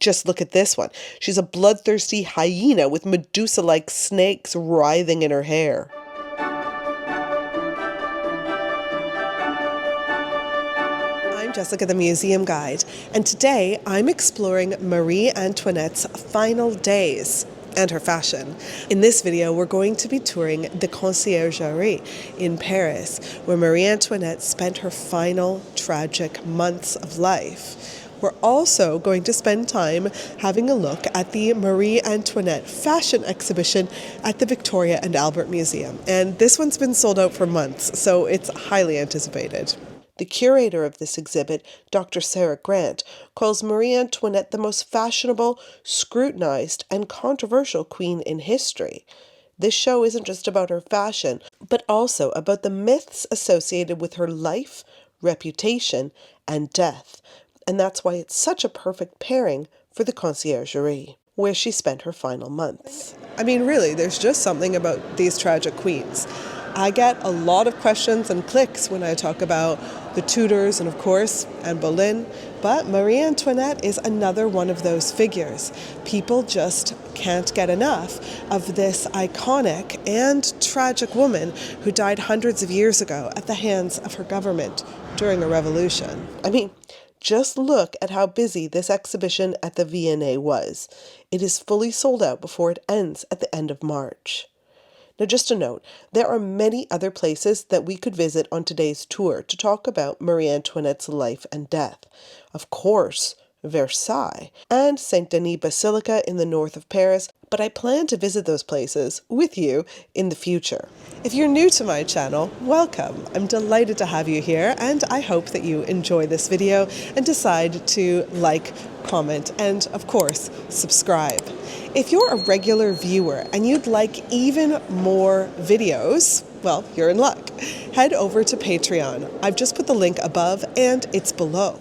Just look at this one. She's a bloodthirsty hyena with Medusa-like snakes writhing in her hair. I'm Jessica, the Museum Guide, and today I'm exploring Marie Antoinette's final days and her fashion. In this video, we're going to be touring the Conciergerie in Paris, where Marie Antoinette spent her final tragic months of life. We're also going to spend time having a look at the Marie Antoinette fashion exhibition at the Victoria and Albert Museum. And this one's been sold out for months, so it's highly anticipated. The curator of this exhibit, Dr. Sarah Grant, calls Marie Antoinette the most fashionable, scrutinized, and controversial queen in history. This show isn't just about her fashion, but also about the myths associated with her life, reputation, and death. And that's why it's such a perfect pairing for the Conciergerie, where she spent her final months. I mean, really, there's just something about these tragic queens. I get a lot of questions and clicks when I talk about the Tudors and, of course, Anne Boleyn, but Marie Antoinette is another one of those figures. People just can't get enough of this iconic and tragic woman who died hundreds of years ago at the hands of her government during a revolution. I mean, just look at how busy this exhibition at the V&A was. It is fully sold out before it ends at the end of March. Now, just a note, there are many other places that we could visit on today's tour to talk about Marie Antoinette's life and death. Of course, Versailles and Saint-Denis Basilica in the north of Paris, but I plan to visit those places with you in the future. If you're new to my channel, welcome. I'm delighted to have you here, and I hope that you enjoy this video and decide to like, comment, and of course, subscribe. If you're a regular viewer and you'd like even more videos, well, you're in luck. Head over to Patreon. I've just put the link above and it's below.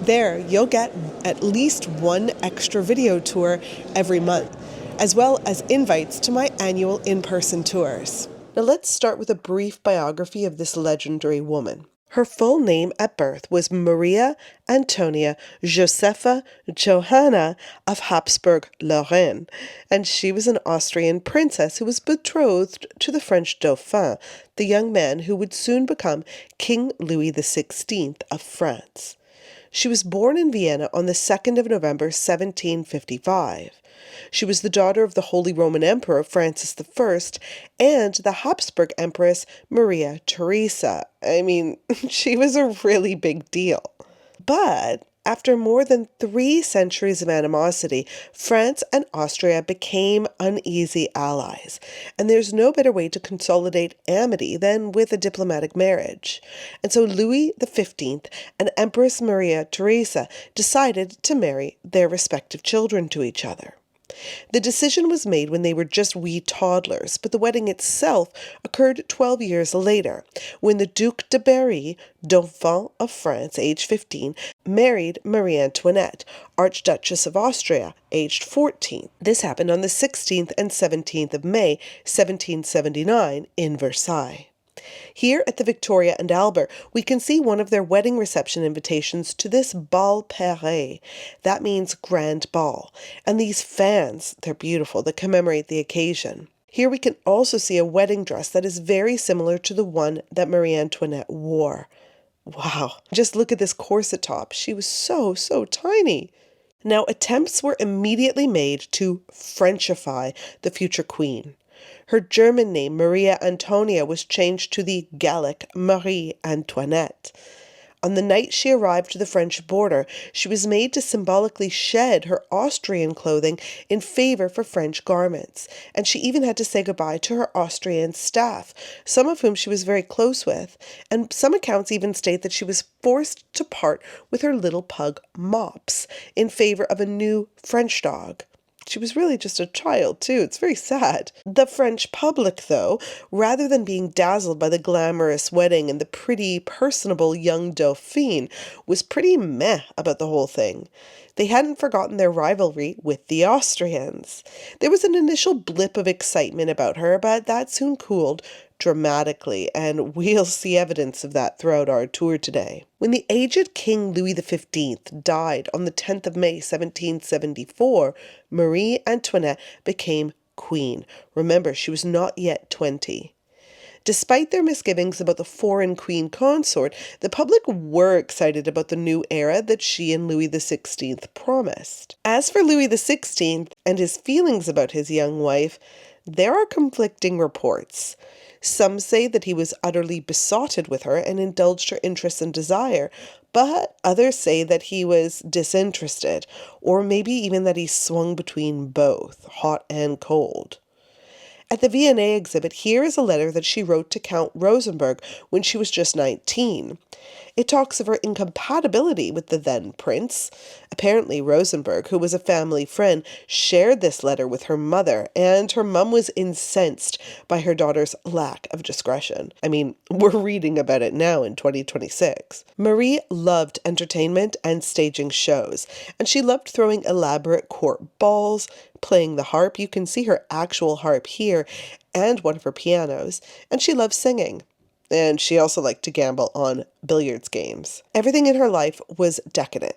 There, you'll get at least one extra video tour every month, as well as invites to my annual in-person tours. Now let's start with a brief biography of this legendary woman. Her full name at birth was Maria Antonia Josepha Johanna of Habsburg-Lorraine, and she was an Austrian princess who was betrothed to the French Dauphin, the young man who would soon become King Louis XVI of France. She was born in Vienna on the 2nd of November 1755. She was the daughter of the Holy Roman Emperor Francis I and the Habsburg Empress Maria Theresa. I mean, she was a really big deal. But after more than 3 centuries of animosity, France and Austria became uneasy allies, and there's no better way to consolidate amity than with a diplomatic marriage. And so Louis XV and Empress Maria Theresa decided to marry their respective children to each other. The decision was made when they were just wee toddlers, but the wedding itself occurred 12 years later, when the Duc de Berry, Dauphin of France, aged 15, married Marie Antoinette, Archduchess of Austria, aged 14. This happened on the 16th and 17th of May, 1779, in Versailles. Here at the Victoria and Albert, we can see one of their wedding reception invitations to this bal Palais. That means grand ball. And these fans, they're beautiful, that commemorate the occasion. Here we can also see a wedding dress that is very similar to the one that Marie Antoinette wore. Wow, just look at this corset top. She was so tiny. Now, attempts were immediately made to Frenchify the future queen. Her German name, Maria Antonia, was changed to the Gallic Marie Antoinette. On the night she arrived to the French border, she was made to symbolically shed her Austrian clothing in favor for French garments, and she even had to say goodbye to her Austrian staff, some of whom she was very close with, and some accounts even state that she was forced to part with her little pug Mops in favor of a new French dog. She was really just a child, too. It's very sad. The French public, though, rather than being dazzled by the glamorous wedding and the pretty, personable young Dauphin, was pretty meh about the whole thing. They hadn't forgotten their rivalry with the Austrians. There was an initial blip of excitement about her, but that soon cooled dramatically, and we'll see evidence of that throughout our tour today. When the aged King Louis XV died on the 10th of May 1774, Marie Antoinette became queen. Remember, she was not yet 20. Despite their misgivings about the foreign queen consort, the public were excited about the new era that she and Louis XVI promised. As for Louis XVI and his feelings about his young wife, there are conflicting reports. Some say that he was utterly besotted with her and indulged her interest and desire, but others say that he was disinterested, or maybe even that he swung between both, hot and cold. At the V&A exhibit, here is a letter that she wrote to Count Rosenberg when she was just 19. It talks of her incompatibility with the then prince. Apparently, Rosenberg, who was a family friend, shared this letter with her mother, and her mum was incensed by her daughter's lack of discretion. I mean, we're reading about it now in 2026. Marie loved entertainment and staging shows, and she loved throwing elaborate court balls, playing the harp. You can see her actual harp here, and one of her pianos, and she loved singing. And she also liked to gamble on billiards games. Everything in her life was decadent.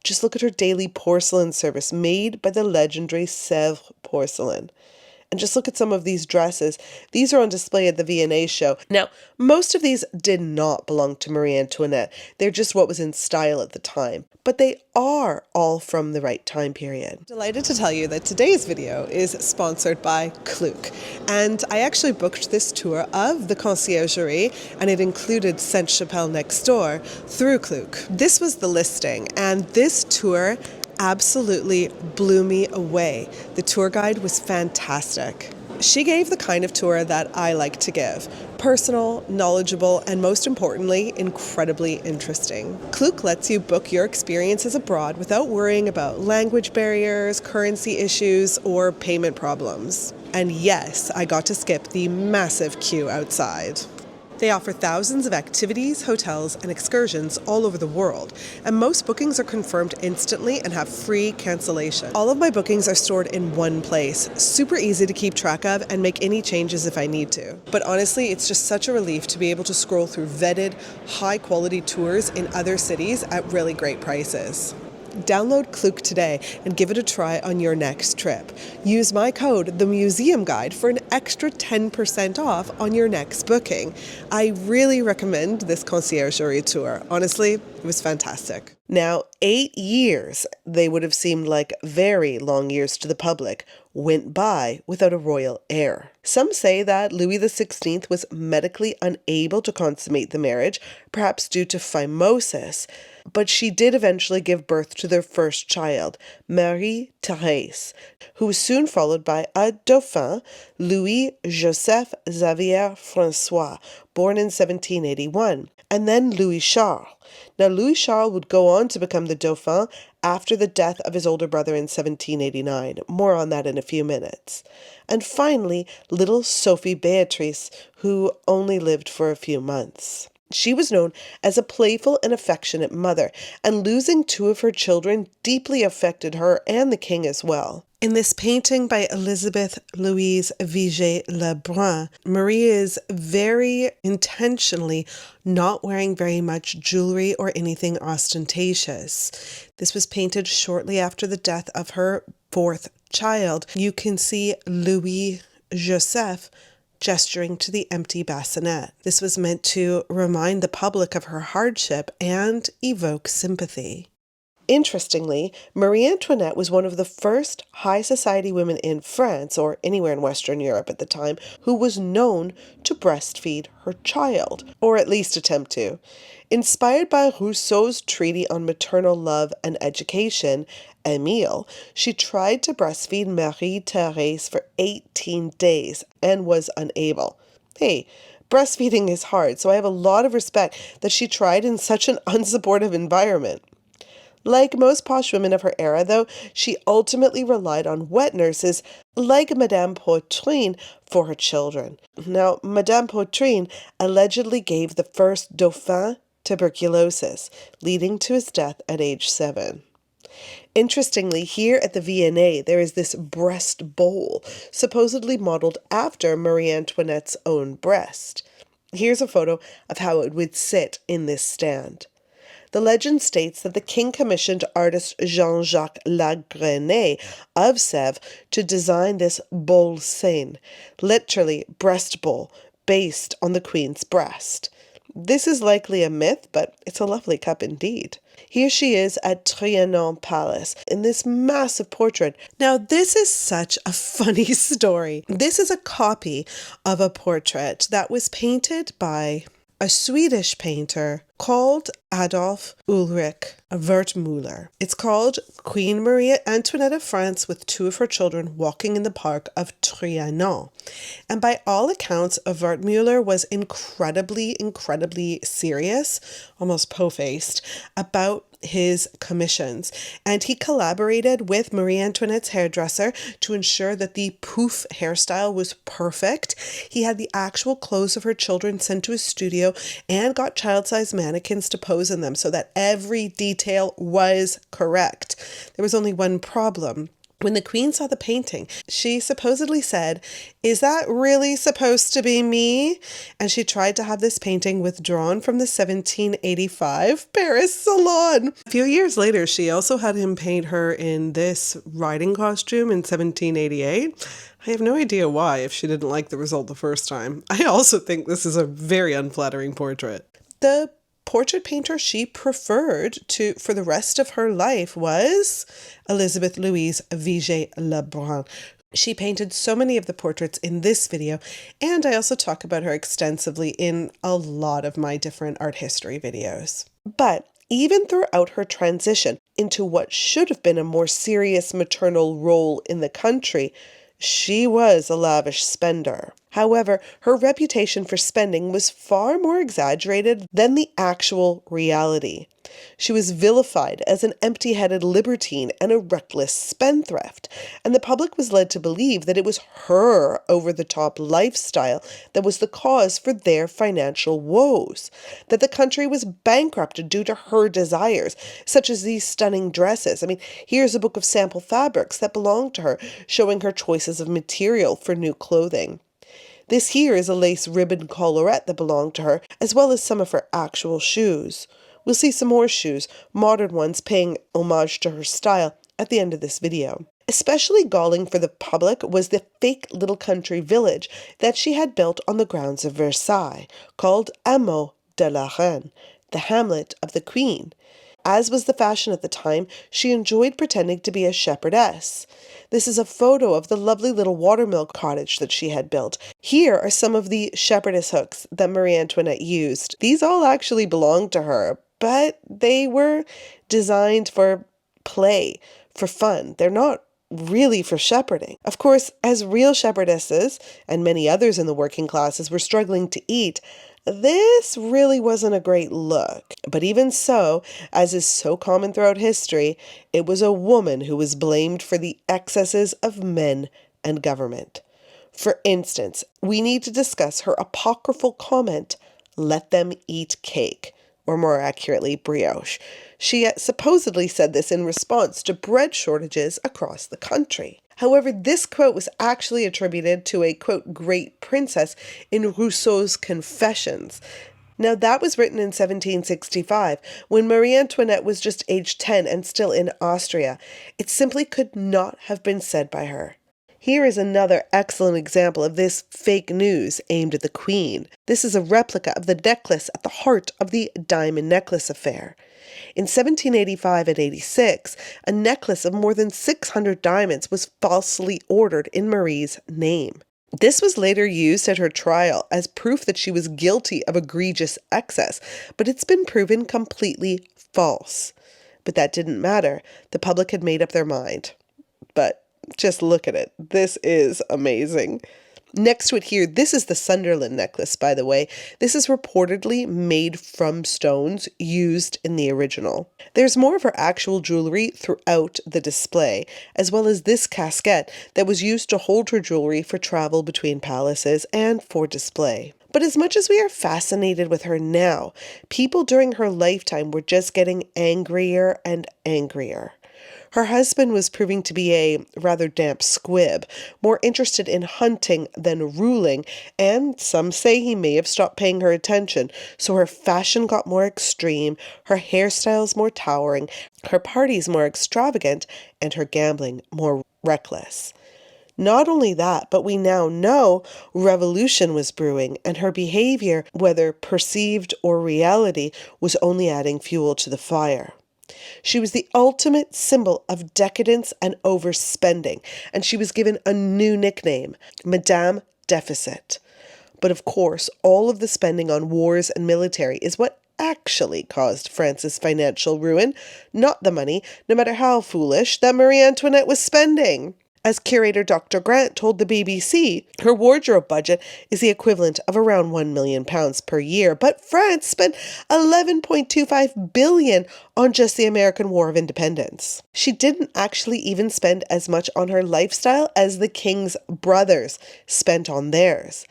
Just look at her daily porcelain service made by the legendary Sèvres porcelain. And just look at some of these dresses. These are on display at the V&A show. Now, most of these did not belong to Marie Antoinette. They're just what was in style at the time. But they are all from the right time period. Delighted to tell you that today's video is sponsored by Kluk. And I actually booked this tour of the Conciergerie, and it included Sainte-Chapelle next door through Kluk. This was the listing, and this tour absolutely blew me away. The tour guide was fantastic. She gave the kind of tour that I like to give. Personal, knowledgeable, and most importantly, incredibly interesting. Kluk lets you book your experiences abroad without worrying about language barriers, currency issues, or payment problems. And yes, I got to skip the massive queue outside. They offer thousands of activities, hotels, and excursions all over the world, and most bookings are confirmed instantly and have free cancellation. All of my bookings are stored in one place, super easy to keep track of and make any changes if I need to. But honestly, it's just such a relief to be able to scroll through vetted, high-quality tours in other cities at really great prices. Download Kluk today and give it a try on your next trip. Use my code, The Museum Guide, for an extra 10% off on your next booking. I really recommend this Conciergerie tour. Honestly, it was fantastic. Now, 8 years, they would have seemed like very long years to the public, went by without a royal heir. Some say that Louis XVI was medically unable to consummate the marriage, perhaps due to phimosis, but she did eventually give birth to their first child, Marie-Thérèse, who was soon followed by a Dauphin, Louis-Joseph Xavier François, born in 1781, and then Louis-Charles. Now, Louis-Charles would go on to become the Dauphin after the death of his older brother in 1789. More on that in a few minutes. And finally, little Sophie Beatrice, who only lived for a few months. She was known as a playful and affectionate mother, and losing 2 of her children deeply affected her and the king as well. In this painting by Elisabeth Louise Vigée Brun, Marie is very intentionally not wearing very much jewelry or anything ostentatious. This was painted shortly after the death of her 4th child. You can see Louis Joseph gesturing to the empty bassinet. This was meant to remind the public of her hardship and evoke sympathy. Interestingly, Marie Antoinette was one of the first high society women in France, or anywhere in Western Europe at the time, who was known to breastfeed her child, or at least attempt to. Inspired by Rousseau's treatise on maternal love and education, Émile, she tried to breastfeed Marie-Thérèse for 18 days and was unable. Hey, breastfeeding is hard, so I have a lot of respect that she tried in such an unsupportive environment. Like most posh women of her era, though, she ultimately relied on wet nurses like Madame Poitrine for her children. Now, Madame Poitrine allegedly gave the first Dauphin tuberculosis, leading to his death at age 7. Interestingly, here at the V&A, there is this breast bowl, supposedly modeled after Marie Antoinette's own breast. Here's a photo of how it would sit in this stand. The legend states that the king commissioned artist Jean-Jacques Lagrenet of Sèvres to design this bowl Sein, literally breast bowl, based on the queen's breast. This is likely a myth, but it's a lovely cup indeed. Here she is at Trianon Palace in this massive portrait. Now, this is such a funny story. This is a copy of a portrait that was painted by a Swedish painter called Adolf Ulrich Wertmüller. It's called Queen Marie Antoinette of France with two of her children walking in the park of Trianon. And by all accounts, Wertmüller was incredibly serious, almost po-faced, about his commissions. And he collaborated with Marie Antoinette's hairdresser to ensure that the poof hairstyle was perfect. He had the actual clothes of her children sent to his studio and got child-sized mannequins to pose in them so that every detail was correct. There was only one problem. When the queen saw the painting, she supposedly said, "Is that really supposed to be me?" And she tried to have this painting withdrawn from the 1785 Paris Salon. A few years later, she also had him paint her in this riding costume in 1788. I have no idea why, if she didn't like the result the first time. I also think this is a very unflattering portrait. The portrait painter she preferred for the rest of her life was Elisabeth Louise Vigée Brun. She painted so many of the portraits in this video, and I also talk about her extensively in a lot of my different art history videos. But even throughout her transition into what should have been a more serious maternal role in the country, she was a lavish spender. However, her reputation for spending was far more exaggerated than the actual reality. She was vilified as an empty-headed libertine and a reckless spendthrift, and the public was led to believe that it was her over-the-top lifestyle that was the cause for their financial woes, that the country was bankrupted due to her desires, such as these stunning dresses. I mean, here's a book of sample fabrics that belonged to her, showing her choices of material for new clothing. This here is a lace ribbon collarette that belonged to her, as well as some of her actual shoes. We'll see some more shoes, modern ones paying homage to her style, at the end of this video. Especially galling for the public was the fake little country village that she had built on the grounds of Versailles, called Hameau de la Reine, the hamlet of the queen. As was the fashion at the time, she enjoyed pretending to be a shepherdess. This is a photo of the lovely little watermill cottage that she had built. Here are some of the shepherdess hooks that Marie Antoinette used. These all actually belonged to her, but they were designed for play, for fun. They're not really for shepherding. Of course, as real shepherdesses, and many others in the working classes, were struggling to eat, this really wasn't a great look. But even so, as is so common throughout history, it was a woman who was blamed for the excesses of men and government. For instance, we need to discuss her apocryphal comment, "Let them eat cake," or more accurately, brioche. She supposedly said this in response to bread shortages across the country. However, this quote was actually attributed to a, quote, great princess in Rousseau's Confessions. Now, that was written in 1765, when Marie Antoinette was just age 10 and still in Austria. It simply could not have been said by her. Here is another excellent example of this fake news aimed at the queen. This is a replica of the necklace at the heart of the diamond necklace affair. In 1785 and 86, a necklace of more than 600 diamonds was falsely ordered in Marie's name. This was later used at her trial as proof that she was guilty of egregious excess, but it's been proven completely false. But that didn't matter. The public had made up their mind. But just look at it. This is amazing. Next to it here, this is the Sunderland necklace, by the way. This is reportedly made from stones used in the original. There's more of her actual jewelry throughout the display, as well as this casket that was used to hold her jewelry for travel between palaces and for display. But as much as we are fascinated with her now, people during her lifetime were just getting angrier and angrier. Her husband was proving to be a rather damp squib, more interested in hunting than ruling, and some say he may have stopped paying her attention, so her fashion got more extreme, her hairstyles more towering, her parties more extravagant, and her gambling more reckless. Not only that, but we now know revolution was brewing, and her behavior, whether perceived or reality, was only adding fuel to the fire. She was the ultimate symbol of decadence and overspending, and she was given a new nickname, Madame Deficit. But of course, all of the spending on wars and military is what actually caused France's financial ruin, not the money, no matter how foolish, that Marie Antoinette was spending. As curator Dr. Grant told the BBC, her wardrobe budget is the equivalent of around £1 million per year, but France spent $11.25 billion on just the American War of Independence. She didn't actually even spend as much on her lifestyle as the king's brothers spent on theirs.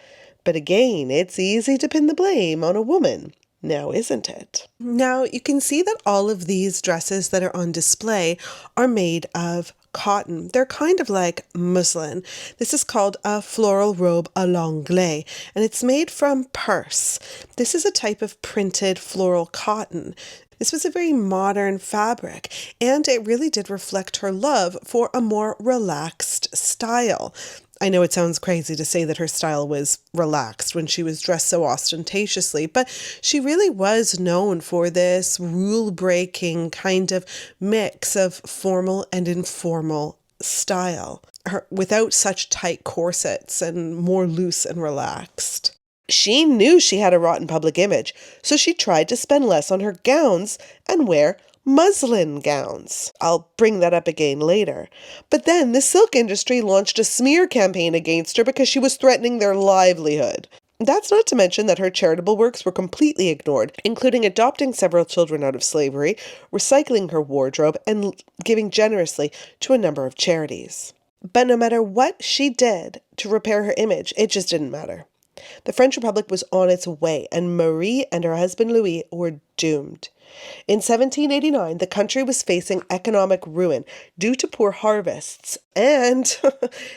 But again, it's easy to pin the blame on a woman. Now, isn't it? Now, you can see that all of these dresses that are on display are made of cotton. They're kind of like muslin. This is called a floral robe à l'anglaise, and it's made from purse. This is a type of printed floral cotton. This was a very modern fabric, and it really did reflect her love for a more relaxed style. I know it sounds crazy to say that her style was relaxed when she was dressed so ostentatiously, but she really was known for this rule-breaking kind of mix of formal and informal style, without such tight corsets and more loose and relaxed. She knew she had a rotten public image, so she tried to spend less on her gowns and wear muslin gowns. I'll bring that up again later. But then the silk industry launched a smear campaign against her because she was threatening their livelihood. That's not to mention that her charitable works were completely ignored, including adopting several children out of slavery, recycling her wardrobe, and giving generously to a number of charities. But no matter what she did to repair her image, it just didn't matter. The French Republic was on its way, and Marie and her husband Louis were doomed. In 1789, the country was facing economic ruin due to poor harvests and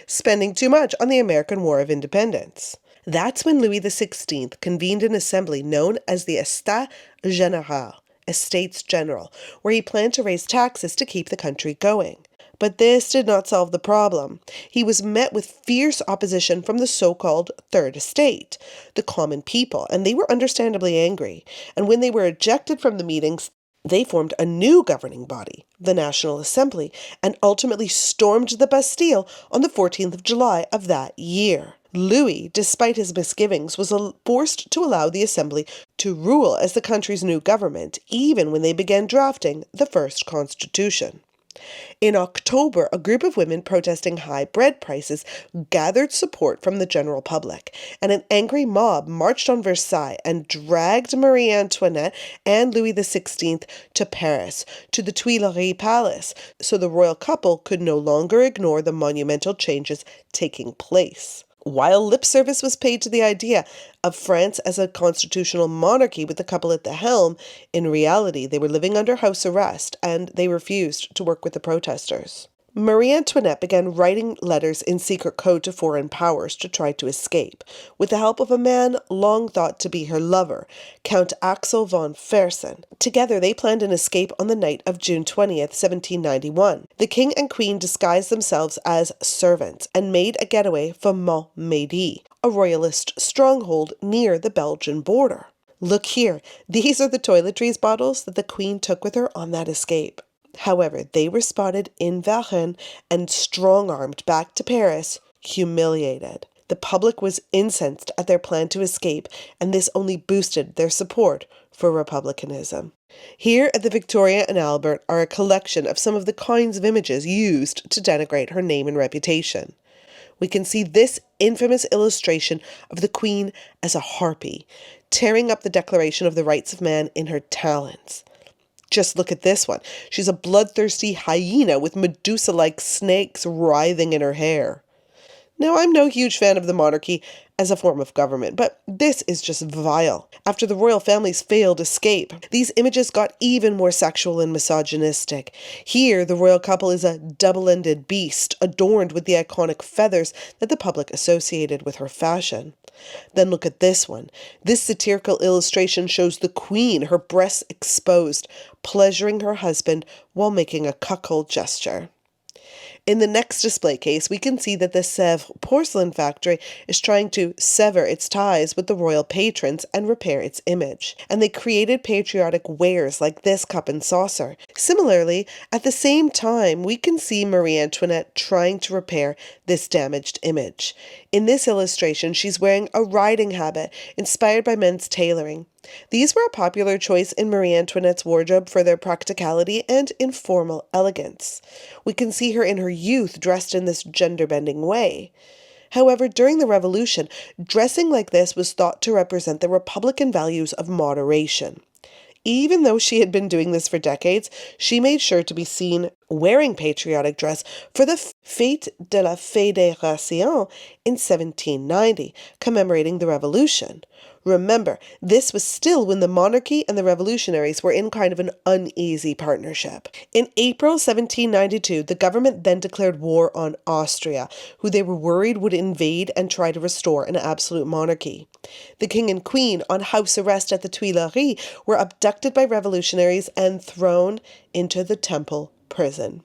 spending too much on the American War of Independence. That's when Louis XVI convened an assembly known as the États Généraux, Estates General, where he planned to raise taxes to keep the country going. But this did not solve the problem. He was met with fierce opposition from the so-called Third Estate, the common people, and they were understandably angry. And when they were ejected from the meetings, they formed a new governing body, the National Assembly, and ultimately stormed the Bastille on the 14th of July of that year. Louis, despite his misgivings, was forced to allow the Assembly to rule as the country's new government, even when they began drafting the first constitution. In October, a group of women protesting high bread prices gathered support from the general public, and an angry mob marched on Versailles and dragged Marie Antoinette and Louis XVI to Paris, to the Tuileries Palace, so the royal couple could no longer ignore the monumental changes taking place. While lip service was paid to the idea of France as a constitutional monarchy with the couple at the helm, in reality they were living under house arrest and they refused to work with the protesters. Marie Antoinette began writing letters in secret code to foreign powers to try to escape, with the help of a man long thought to be her lover, Count Axel von Fersen. Together they planned an escape on the night of June 20th, 1791. The king and queen disguised themselves as servants and made a getaway from Montmédy, a royalist stronghold near the Belgian border. Look here, these are the toiletries bottles that the queen took with her on that escape. However, they were spotted in Vigée and strong-armed back to Paris, humiliated. The public was incensed at their plan to escape, and this only boosted their support for republicanism. Here at the Victoria and Albert are a collection of some of the kinds of images used to denigrate her name and reputation. We can see this infamous illustration of the Queen as a harpy, tearing up the Declaration of the Rights of Man in her talons. Just look at this one. She's a bloodthirsty hyena with Medusa-like snakes writhing in her hair. Now, I'm no huge fan of the monarchy as a form of government, but this is just vile. After the royal family's failed escape, these images got even more sexual and misogynistic. Here, the royal couple is a double-ended beast, adorned with the iconic feathers that the public associated with her fashion. Then look at this one. This satirical illustration shows the queen, her breasts exposed, pleasuring her husband while making a cuckold gesture. In the next display case, we can see that the Sèvres porcelain factory is trying to sever its ties with the royal patrons and repair its image. And they created patriotic wares like this cup and saucer. Similarly, at the same time, we can see Marie Antoinette trying to repair this damaged image. In this illustration, she's wearing a riding habit inspired by men's tailoring. These were a popular choice in Marie Antoinette's wardrobe for their practicality and informal elegance. We can see her in her youth dressed in this gender-bending way. However, during the Revolution, dressing like this was thought to represent the Republican values of moderation. Even though she had been doing this for decades, she made sure to be seen wearing patriotic dress for the Fête de la Fédération in 1790, commemorating the Revolution. Remember, this was still when the monarchy and the revolutionaries were in kind of an uneasy partnership. In April 1792, the government then declared war on Austria, who they were worried would invade and try to restore an absolute monarchy. The king and queen, on house arrest at the Tuileries, were abducted by revolutionaries and thrown into the Temple prison.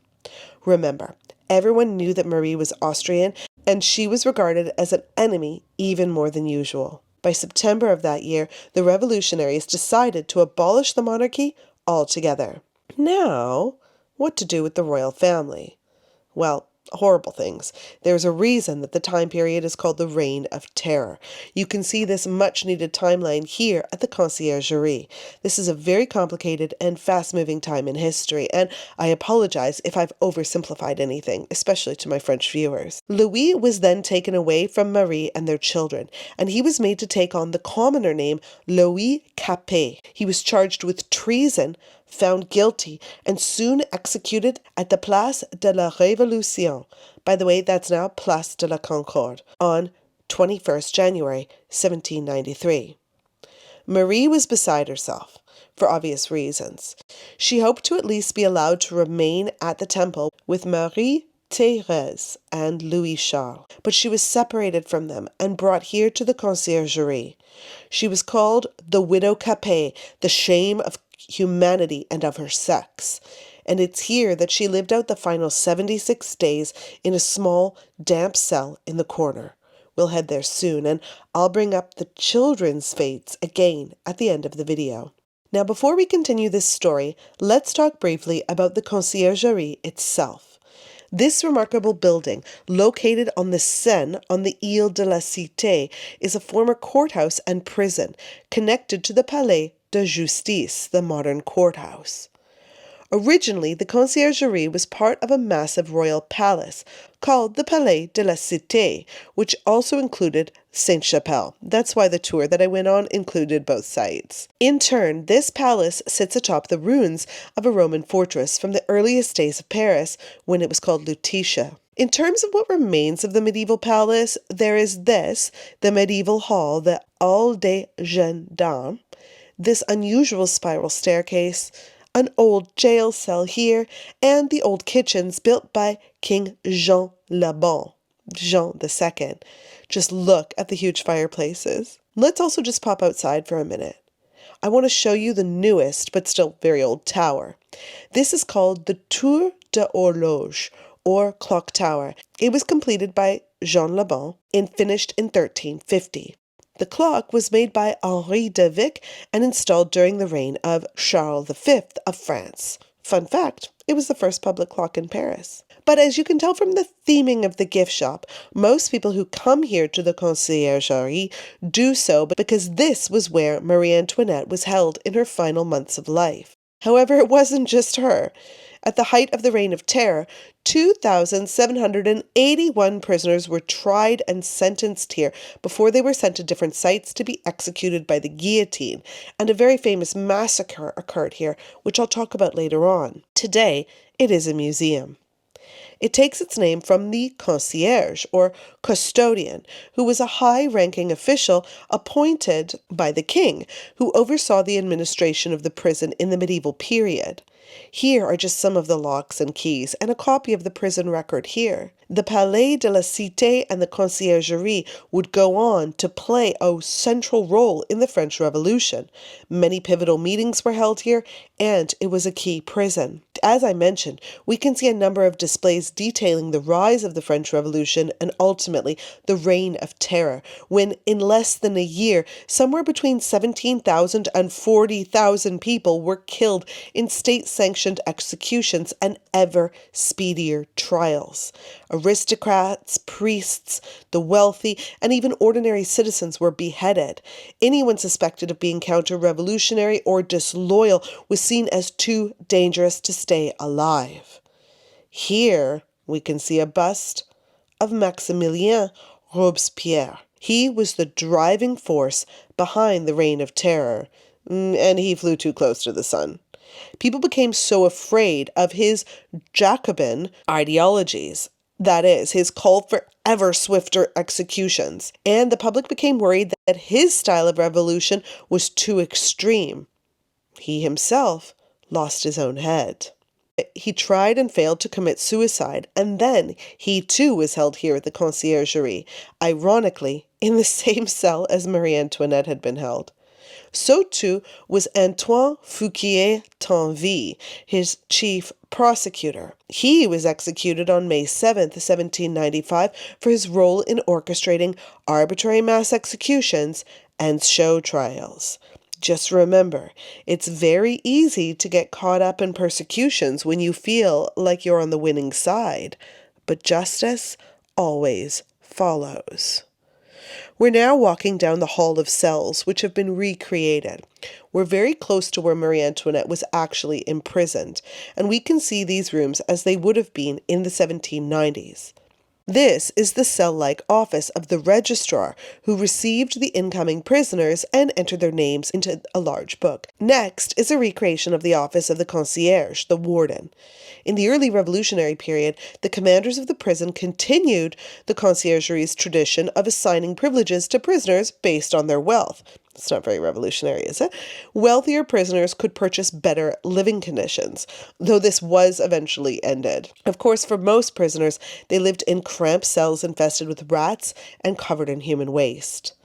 Remember, everyone knew that Marie was Austrian, and she was regarded as an enemy even more than usual. By September of that year, the revolutionaries decided to abolish the monarchy altogether. Now, what to do with the royal family? Well, horrible things. There's a reason that the time period is called the Reign of Terror. You can see this much-needed timeline here at the Conciergerie. This is a very complicated and fast-moving time in history, and I apologize if I've oversimplified anything, especially to my French viewers. Louis was then taken away from Marie and their children, and he was made to take on the commoner name Louis Capet. He was charged with treason, found guilty, and soon executed at the Place de la Révolution. By the way, that's now Place de la Concorde, on 21st January 1793. Marie was beside herself, for obvious reasons. She hoped to at least be allowed to remain at the temple with Marie Thérèse and Louis Charles, but she was separated from them and brought here to the Conciergerie. She was called the Widow Capet, the shame of humanity and of her sex. And it's here that she lived out the final 76 days in a small, damp cell in the corner. We'll head there soon, and I'll bring up the children's fates again at the end of the video. Now, before we continue this story, let's talk briefly about the Conciergerie itself. This remarkable building, located on the Seine on the Ile de la Cité, is a former courthouse and prison connected to the Palais de Justice, the modern courthouse. Originally, the Conciergerie was part of a massive royal palace called the Palais de la Cité, which also included Sainte-Chapelle. That's why the tour that I went on included both sites. In turn, this palace sits atop the ruins of a Roman fortress from the earliest days of Paris, when it was called Lutetia. In terms of what remains of the medieval palace, there is this, the medieval hall, the Hall des Gendarmes, this unusual spiral staircase, an old jail cell here, and the old kitchens built by King Jean le Bon, Jean II. Just look at the huge fireplaces. Let's also just pop outside for a minute. I want to show you the newest, but still very old tower. This is called the Tour de Horloge, or Clock Tower. It was completed by Jean le Bon and finished in 1350. The clock was made by Henri de Vic and installed during the reign of Charles V of France. Fun fact, it was the first public clock in Paris. But as you can tell from the theming of the gift shop, most people who come here to the Conciergerie do so because this was where Marie Antoinette was held in her final months of life. However, it wasn't just her. At the height of the Reign of Terror, 2,781 prisoners were tried and sentenced here before they were sent to different sites to be executed by the guillotine, and a very famous massacre occurred here, which I'll talk about later on. Today, it is a museum. It takes its name from the concierge, or custodian, who was a high-ranking official appointed by the king, who oversaw the administration of the prison in the medieval period. Here are just some of the locks and keys, and a copy of the prison record here. The Palais de la Cité and the Conciergerie would go on to play a central role in the French Revolution. Many pivotal meetings were held here, and it was a key prison. As I mentioned, we can see a number of displays detailing the rise of the French Revolution and ultimately the Reign of Terror, when in less than a year, somewhere between 17,000 and 40,000 people were killed in state-sanctioned executions and ever speedier trials. Aristocrats, priests, the wealthy, and even ordinary citizens were beheaded. Anyone suspected of being counter-revolutionary or disloyal was seen as too dangerous to stay alive. Here we can see a bust of Maximilien Robespierre. He was the driving force behind the Reign of Terror, and he flew too close to the sun. People became so afraid of his Jacobin ideologies, that is, his call for ever swifter executions, and the public became worried that his style of revolution was too extreme. He himself lost his own head. He tried and failed to commit suicide, and then he too was held here at the Conciergerie, ironically in the same cell as Marie Antoinette had been held. So too was Antoine Fouquier-Tinville, his chief prosecutor. He was executed on May 7th, 1795, for his role in orchestrating arbitrary mass executions and show trials. Just remember, it's very easy to get caught up in persecutions when you feel like you're on the winning side, but justice always follows. We're now walking down the hall of cells, which have been recreated. We're very close to where Marie Antoinette was actually imprisoned, and we can see these rooms as they would have been in the 1790s. This is the cell-like office of the registrar, who received the incoming prisoners and entered their names into a large book. Next is a recreation of the office of the concierge, the warden. In the early revolutionary period, the commanders of the prison continued the conciergerie's tradition of assigning privileges to prisoners based on their wealth. It's not very revolutionary, is it? Wealthier prisoners could purchase better living conditions, though this was eventually ended. Of course, for most prisoners, they lived in cramped cells infested with rats and covered in human waste.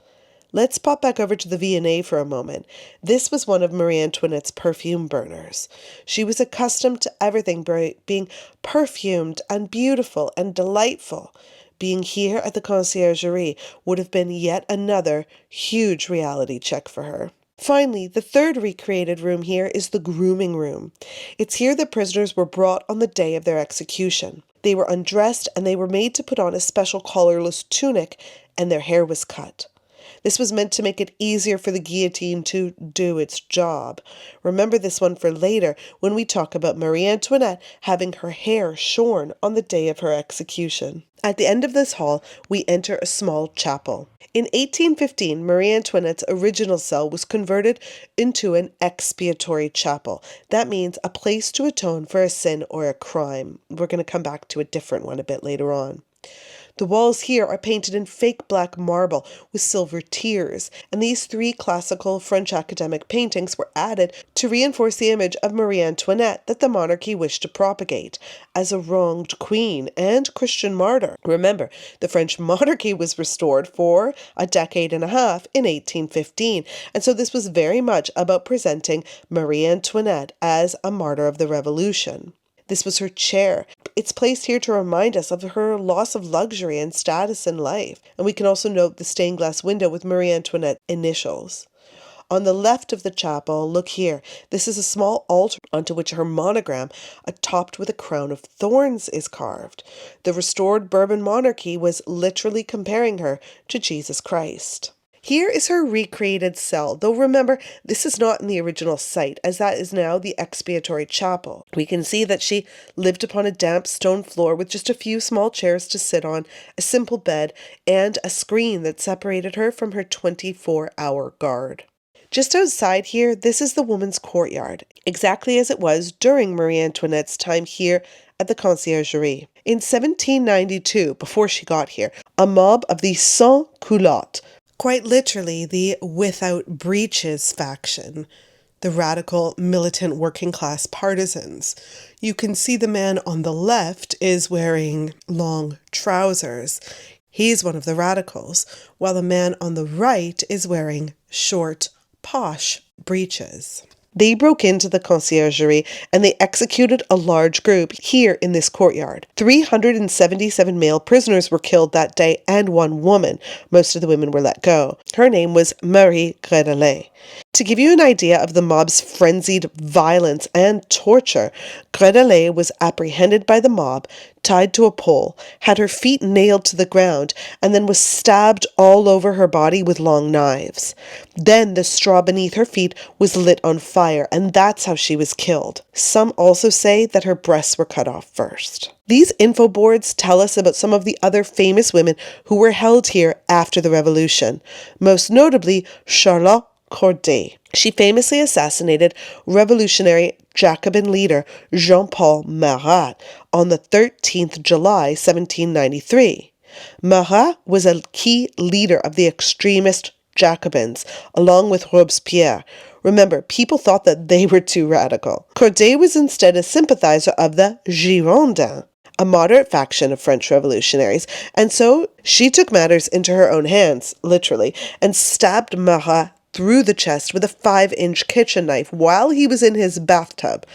Let's pop back over to the Vigée for a moment. This was one of Marie Antoinette's perfume burners. She was accustomed to everything being perfumed and beautiful and delightful. Being here at the Conciergerie would have been yet another huge reality check for her. Finally, the third recreated room here is the grooming room. It's here that prisoners were brought on the day of their execution. They were undressed and they were made to put on a special collarless tunic, and their hair was cut. This was meant to make it easier for the guillotine to do its job. Remember this one for later when we talk about Marie Antoinette having her hair shorn on the day of her execution. At the end of this hall, we enter a small chapel. In 1815, Marie Antoinette's original cell was converted into an expiatory chapel. That means a place to atone for a sin or a crime. We're going to come back to a different one a bit later on. The walls here are painted in fake black marble with silver tears, and these three classical French academic paintings were added to reinforce the image of Marie Antoinette that the monarchy wished to propagate as a wronged queen and Christian martyr. Remember, the French monarchy was restored for a decade and a half in 1815, and so this was very much about presenting Marie Antoinette as a martyr of the revolution. This was her chair. It's placed here to remind us of her loss of luxury and status in life. And we can also note the stained glass window with Marie Antoinette initials. On the left of the chapel, look here. This is a small altar onto which her monogram, topped with a crown of thorns, is carved. The restored Bourbon monarchy was literally comparing her to Jesus Christ. Here is her recreated cell, though remember, this is not in the original site, as that is now the expiatory chapel. We can see that she lived upon a damp stone floor with just a few small chairs to sit on, a simple bed, and a screen that separated her from her 24-hour guard. Just outside here, this is the woman's courtyard, exactly as it was during Marie Antoinette's time here at the Conciergerie. In 1792, before she got here, a mob of the sans culottes, quite literally the without breeches faction, the radical militant working class partisans. You can see the man on the left is wearing long trousers. He's one of the radicals, while the man on the right is wearing short, posh breeches. They broke into the Conciergerie and they executed a large group here in this courtyard. 377 male prisoners were killed that day and one woman. Most of the women were let go. Her name was Marie Gredelet. To give you an idea of the mob's frenzied violence and torture, Gredelet was apprehended by the mob, tied to a pole, had her feet nailed to the ground, and then was stabbed all over her body with long knives. Then the straw beneath her feet was lit on fire, and that's how she was killed. Some also say that her breasts were cut off first. These info boards tell us about some of the other famous women who were held here after the revolution, most notably Charlotte Corday. She famously assassinated revolutionary Jacobin leader Jean-Paul Marat on the 13th July 1793. Marat was a key leader of the extremist Jacobins, along with Robespierre. Remember, people thought that they were too radical. Corday was instead a sympathizer of the Girondins, a moderate faction of French revolutionaries, and so she took matters into her own hands, literally, and stabbed Marat through the chest with a 5-inch kitchen knife while he was in his bathtub.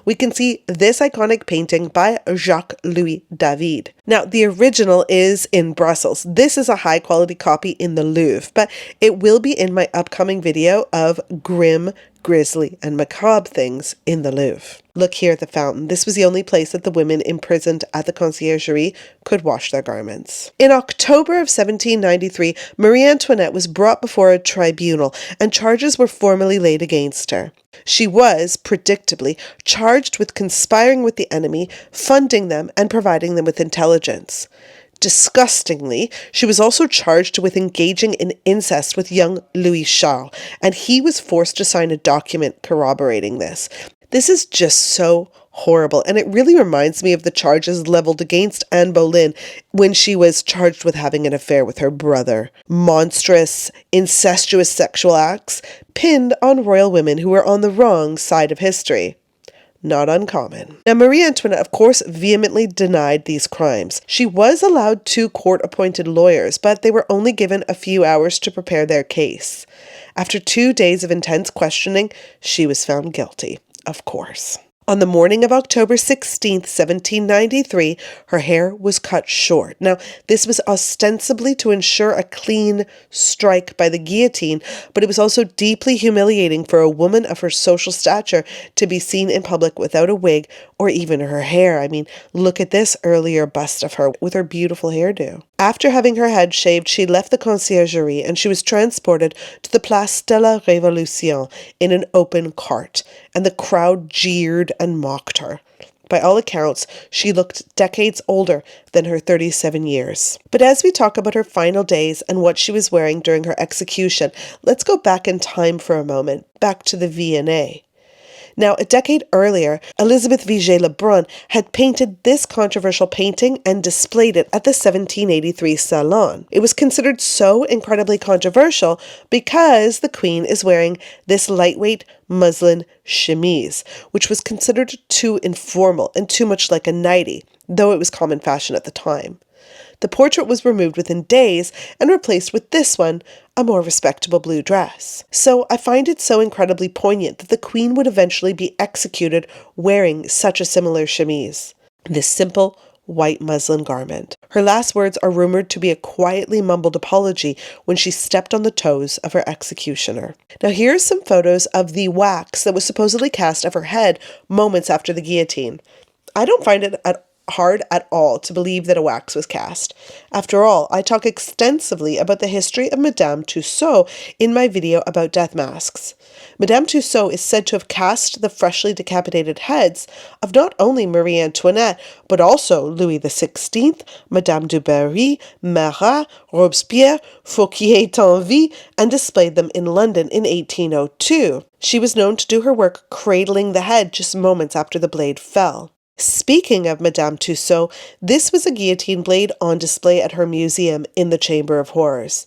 We can see this iconic painting by Jacques-Louis David. Now, the original is in Brussels. This is a high-quality copy in the Louvre, but it will be in my upcoming video of grim, grisly, and macabre things in the Louvre. Look here at the fountain. This was the only place that the women imprisoned at the Conciergerie could wash their garments. In October of 1793, Marie Antoinette was brought before a tribunal and charges were formally laid against her. She was, predictably, charged with conspiring with the enemy, funding them, and providing them with intelligence. Disgustingly, she was also charged with engaging in incest with young Louis Charles, and he was forced to sign a document corroborating this. This is just so horrible, and it really reminds me of the charges leveled against Anne Boleyn when she was charged with having an affair with her brother. Monstrous, incestuous sexual acts pinned on royal women who were on the wrong side of history. Not uncommon. Now, Marie Antoinette, of course, vehemently denied these crimes. She was allowed 2 court-appointed lawyers, but they were only given a few hours to prepare their case. After 2 days of intense questioning, she was found guilty, of course. On the morning of October 16th, 1793, her hair was cut short. Now, this was ostensibly to ensure a clean strike by the guillotine, but it was also deeply humiliating for a woman of her social stature to be seen in public without a wig or even her hair. I mean, look at this earlier bust of her with her beautiful hairdo. After having her head shaved, she left the Conciergerie and she was transported to the Place de la Révolution in an open cart, and the crowd jeered and mocked her. By all accounts, she looked decades older than her 37 years. But as we talk about her final days and what she was wearing during her execution, let's go back in time for a moment, back to the V&A. Now, a decade earlier, Elisabeth Vigée Le Brun had painted this controversial painting and displayed it at the 1783 Salon. It was considered so incredibly controversial because the Queen is wearing this lightweight muslin chemise, which was considered too informal and too much like a nightie, though it was common fashion at the time. The portrait was removed within days and replaced with this one, a more respectable blue dress. So I find it so incredibly poignant that the Queen would eventually be executed wearing such a similar chemise, this simple white muslin garment. Her last words are rumored to be a quietly mumbled apology when she stepped on the toes of her executioner. Now here are some photos of the wax that was supposedly cast of her head moments after the guillotine. I don't find it hard at all to believe that a wax was cast. After all, I talk extensively about the history of Madame Tussaud in my video about death masks. Madame Tussaud is said to have cast the freshly decapitated heads of not only Marie Antoinette, but also Louis XVI, Madame du Barry, Marat, Robespierre, Fouquier-Tinville, and displayed them in London in 1802. She was known to do her work cradling the head just moments after the blade fell. Speaking of Madame Tussaud, this was a guillotine blade on display at her museum in the Chamber of Horrors.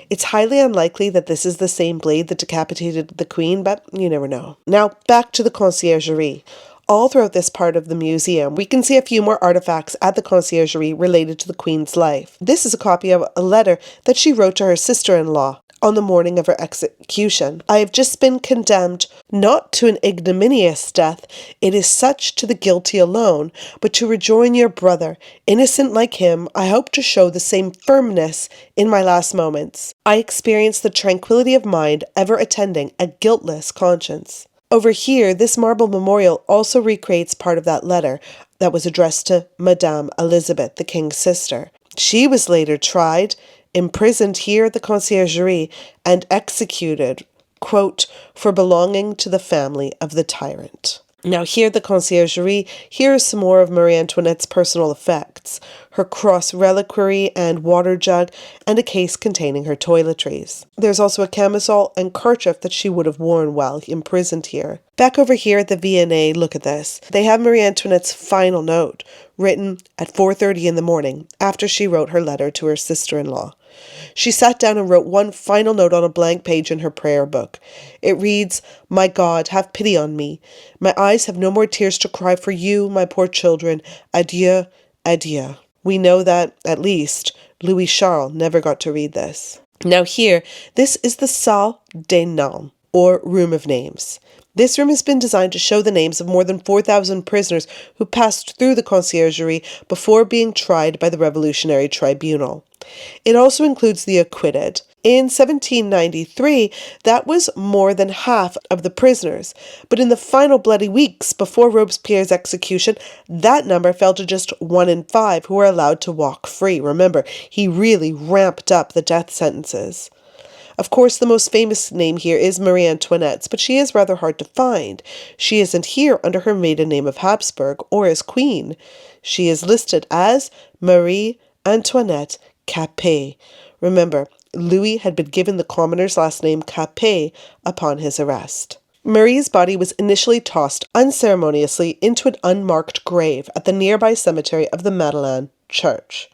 It's highly unlikely that this is the same blade that decapitated the Queen, but you never know. Now, back to the Conciergerie. All throughout this part of the museum, we can see a few more artifacts at the Conciergerie related to the Queen's life. This is a copy of a letter that she wrote to her sister-in-law on the morning of her execution. I have just been condemned not to an ignominious death. It is such to the guilty alone, but to rejoin your brother. Innocent like him, I hope to show the same firmness in my last moments. I experienced the tranquility of mind ever attending a guiltless conscience. Over here, this marble memorial also recreates part of that letter that was addressed to Madame Elisabeth, the king's sister. She was later tried, imprisoned here at the Conciergerie, and executed, quote, for belonging to the family of the tyrant. Now here at the Conciergerie, here is some more of Marie Antoinette's personal effects, her cross reliquary and water jug, and a case containing her toiletries. There's also a camisole and kerchief that she would have worn while imprisoned here. Back over here at the V&A, look at this. They have Marie Antoinette's final note, written at 4:30 in the morning, after she wrote her letter to her sister-in-law. She sat down and wrote one final note on a blank page in her prayer book. It reads, "My God, have pity on me. My eyes have no more tears to cry for you, my poor children. Adieu, adieu." We know that, at least, Louis Charles never got to read this. Now here, this is the Salle des Noms, or Room of Names. This room has been designed to show the names of more than 4,000 prisoners who passed through the Conciergerie before being tried by the Revolutionary Tribunal. It also includes the acquitted. In 1793, that was more than half of the prisoners, but in the final bloody weeks before Robespierre's execution, that number fell to just 1 in 5 who were allowed to walk free. Remember, he really ramped up the death sentences. Of course, the most famous name here is Marie Antoinette's, but she is rather hard to find. She isn't here under her maiden name of Habsburg or as queen. She is listed as Marie Antoinette Capet. Remember, Louis had been given the commoner's last name Capet upon his arrest. Marie's body was initially tossed unceremoniously into an unmarked grave at the nearby cemetery of the Madeleine Church.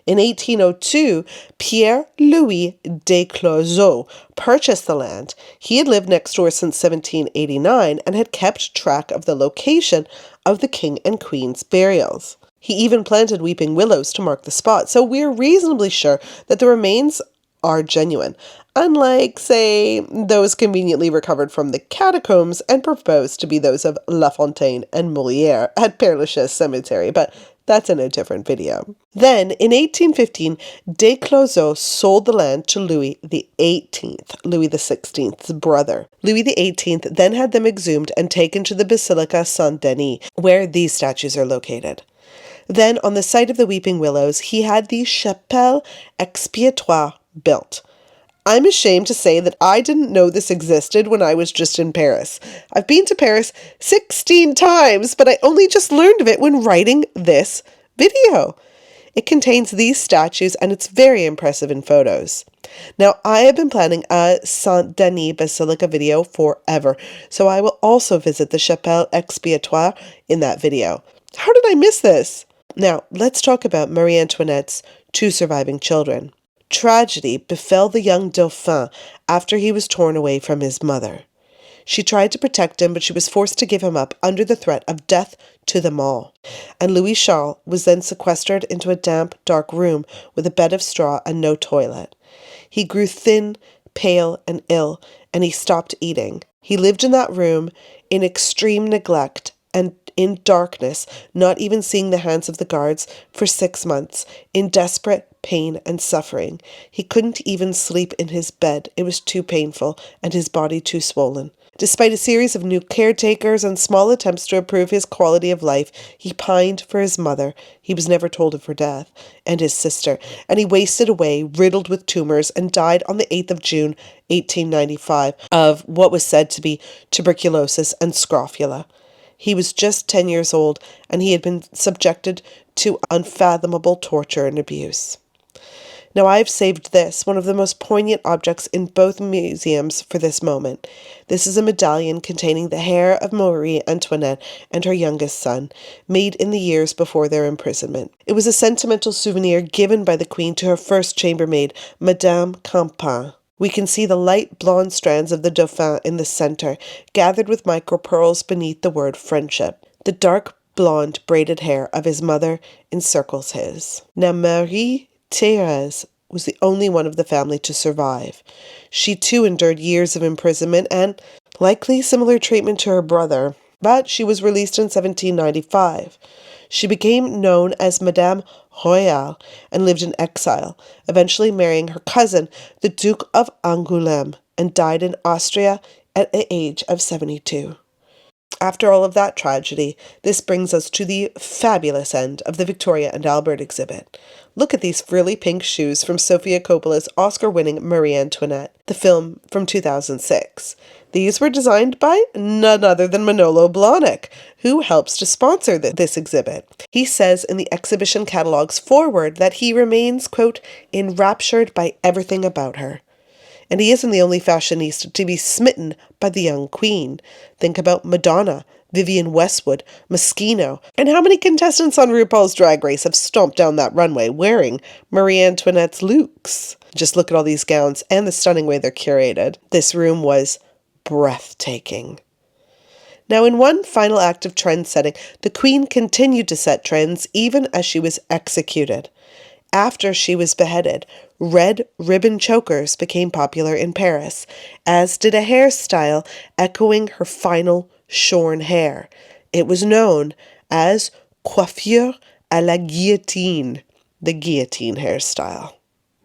In 1802, Pierre-Louis Desclozeaux purchased the land. He had lived next door since 1789 and had kept track of the location of the king and queen's burials. He even planted weeping willows to mark the spot, so we're reasonably sure that the remains are genuine, unlike, say, those conveniently recovered from the catacombs and proposed to be those of La Fontaine and Molière at Père Lachaise Cemetery, but that's in a different video. Then, in 1815, Desclozeaux sold the land to Louis XVIII, Louis XVI's brother. Louis XVIII then had them exhumed and taken to the Basilica Saint-Denis, where these statues are located. Then, on the site of the Weeping Willows, he had the Chapelle Expiatoire built. I'm ashamed to say that I didn't know this existed when I was just in Paris. I've been to Paris 16 times, but I only just learned of it when writing this video. It contains these statues and it's very impressive in photos. Now, I have been planning a Saint-Denis Basilica video forever, so I will also visit the Chapelle Expiatoire in that video. How did I miss this? Now, let's talk about Marie Antoinette's 2 surviving children. Tragedy befell the young Dauphin after he was torn away from his mother. She tried to protect him, but she was forced to give him up under the threat of death to them all. And Louis Charles was then sequestered into a damp, dark room with a bed of straw and no toilet. He grew thin, pale, and ill, and he stopped eating. He lived in that room in extreme neglect and in darkness, not even seeing the hands of the guards, for 6 months, in desperate pain and suffering. He couldn't even sleep in his bed. It was too painful, and his body too swollen. Despite a series of new caretakers and small attempts to improve his quality of life, he pined for his mother, he was never told of her death, and his sister, and he wasted away, riddled with tumors, and died on the 8th of June, 1895, of what was said to be tuberculosis and scrofula. He was just 10 years old, and he had been subjected to unfathomable torture and abuse. Now I've saved this, one of the most poignant objects in both museums for this moment. This is a medallion containing the hair of Marie Antoinette and her youngest son, made in the years before their imprisonment. It was a sentimental souvenir given by the Queen to her first chambermaid, Madame Campan. We can see the light blonde strands of the Dauphin in the center, gathered with micropearls beneath the word friendship. The dark blonde braided hair of his mother encircles his. Now Marie Thérèse was the only one of the family to survive. She too endured years of imprisonment and likely similar treatment to her brother, but she was released in 1795. She became known as Madame Royale and lived in exile, eventually marrying her cousin, the Duke of Angoulême, and died in Austria at the age of 72. After all of that tragedy, this brings us to the fabulous end of the Victoria and Albert exhibit. Look at these frilly pink shoes from Sofia Coppola's Oscar-winning Marie Antoinette, the film from 2006. These were designed by none other than Manolo Blahnik, who helps to sponsor this exhibit. He says in the exhibition catalog's foreword that he remains, quote, enraptured by everything about her. And he isn't the only fashionista to be smitten by the young queen. Think about Madonna, Vivienne Westwood, Moschino, and how many contestants on RuPaul's Drag Race have stomped down that runway wearing Marie Antoinette's looks. Just look at all these gowns and the stunning way they're curated. This room was breathtaking. Now, in one final act of trend setting, the Queen continued to set trends even as she was executed. After she was beheaded, red ribbon chokers became popular in Paris, as did a hairstyle echoing her final shorn hair. It was known as coiffure à la guillotine, the guillotine hairstyle.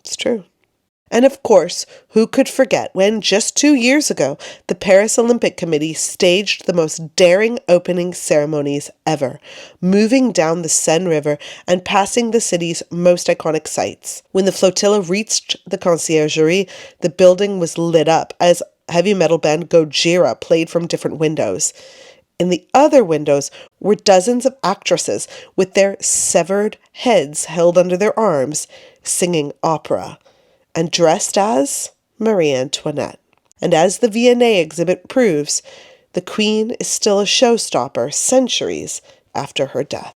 It's true. And of course, who could forget when just 2 years ago, the Paris Olympic Committee staged the most daring opening ceremonies ever, moving down the Seine River and passing the city's most iconic sites. When the flotilla reached the Conciergerie, the building was lit up as heavy metal band Gojira played from different windows. In the other windows were dozens of actresses with their severed heads held under their arms, singing opera, and dressed as Marie Antoinette. And as the V&A exhibit proves, the Queen is still a showstopper centuries after her death.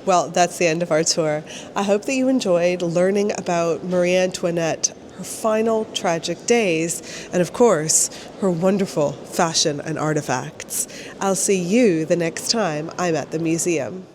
Well, that's the end of our tour. I hope that you enjoyed learning about Marie Antoinette, her final tragic days, and of course, her wonderful fashion and artifacts. I'll see you the next time I'm at the museum.